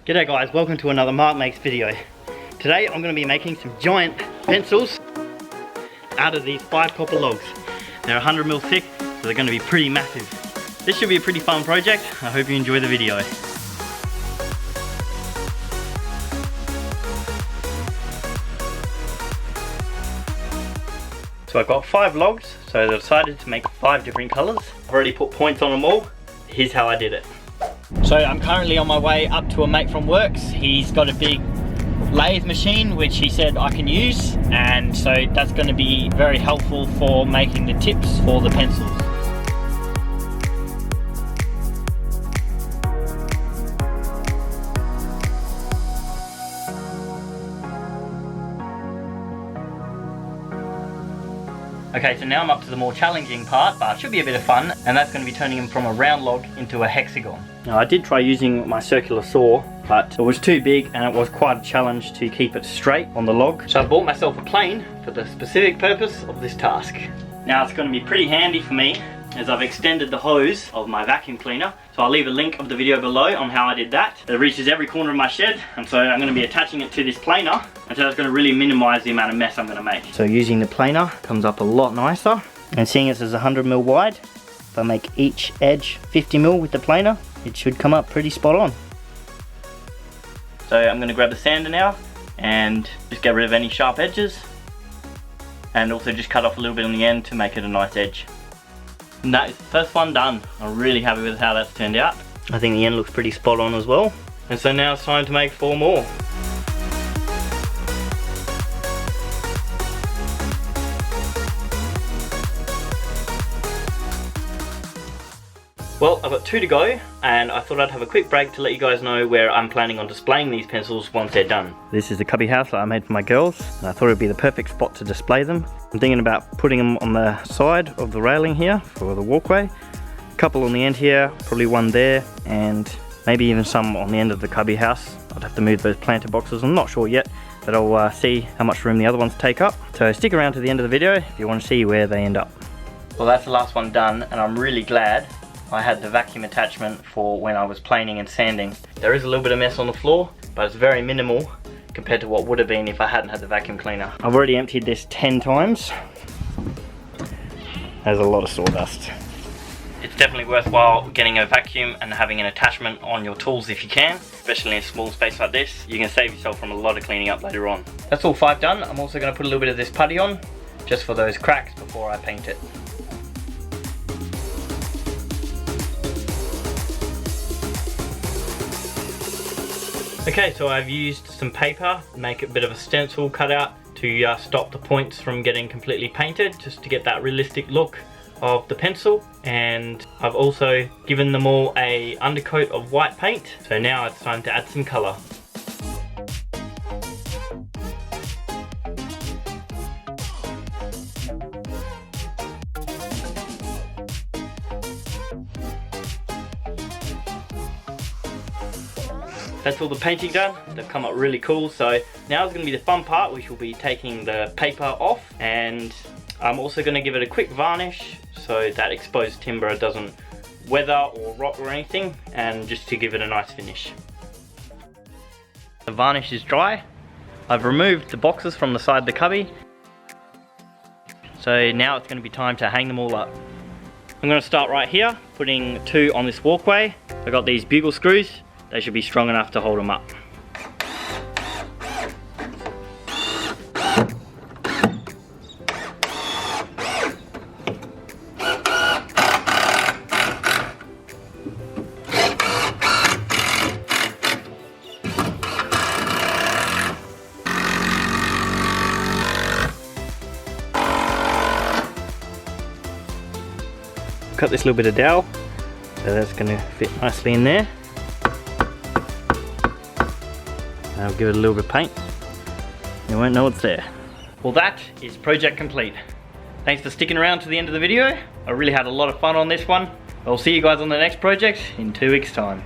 G'day guys, welcome to another Mark Makes video. Today I'm going to be making some giant pencils out of these 5 copper logs. They're 100mm thick, so they're going to be pretty massive. This should be a pretty fun project. I hope you enjoy the video. So I've got 5 logs, so I decided to make 5 different colours. I've already put points on them all. Here's how I did it. So I'm currently on my way up to a mate from works. He's got a big lathe machine which he said I can use, and so that's going to be very helpful for making the tips for the pencils. Okay, so now I'm up to the more challenging part, but it should be a bit of fun, and that's going to be turning them from a round log into a hexagon. Now I did try using my circular saw, but it was too big and it was quite a challenge to keep it straight on the log. So I bought myself a plane for the specific purpose of this task. Now it's going to be pretty handy for me as I've extended the hose of my vacuum cleaner. So I'll leave a link of the video below on how I did that. It reaches every corner of my shed, and so I'm going to be attaching it to this planer, and so that's going to really minimize the amount of mess I'm going to make. So using the planer comes up a lot nicer, and seeing as it's 100mm wide, if I make each edge 50mm with the planer, it should come up pretty spot on. So I'm going to grab the sander now and just get rid of any sharp edges, and also just cut off a little bit on the end to make it a nice edge. And that is the first one done. I'm really happy with how that's turned out. I think the end looks pretty spot on as well. And so now it's time to make 4 more. Well, I've got 2 to go, and I thought I'd have a quick break to let you guys know where I'm planning on displaying these pencils once they're done. This is the cubby house that I made for my girls, and I thought it'd be the perfect spot to display them. I'm thinking about putting them on the side of the railing here for the walkway, a couple on the end here, probably one there, and maybe even some on the end of the cubby house. I'd have to move those planter boxes, I'm not sure yet, but I'll see how much room the other ones take up. So stick around to the end of the video if you want to see where they end up. Well, that's the last one done, and I'm really glad I had the vacuum attachment for when I was planing and sanding. There is a little bit of mess on the floor, but it's very minimal compared to what would have been if I hadn't had the vacuum cleaner. I've already emptied this 10 times. There's a lot of sawdust. It's definitely worthwhile getting a vacuum and having an attachment on your tools if you can, especially in a small space like this. You can save yourself from a lot of cleaning up later on. That's all 5 done. I'm also going to put a little bit of this putty on, just for those cracks before I paint it. Okay, so I've used some paper, make a bit of a stencil cutout to stop the points from getting completely painted, just to get that realistic look of the pencil. And I've also given them all a undercoat of white paint, so now it's time to add some colour. That's all the painting done. They've come up really cool. So now it's going to be the fun part, which will be taking the paper off, and I'm also going to give it a quick varnish so that exposed timber doesn't weather or rot or anything, and just to give it a nice finish. The varnish is dry. I've removed the boxes from the side of the cubby, so now it's going to be time to hang them all up. I'm going to start right here, putting 2 on this walkway. I've got these bugle screws. They should be strong enough to hold them up. Cut this little bit of dowel, so that's going to fit nicely in there. I'll give it a little bit of paint. You won't know it's there. Well, that is project complete. Thanks for sticking around to the end of the video. I really had a lot of fun on this one. I'll see you guys on the next project in 2 weeks' time.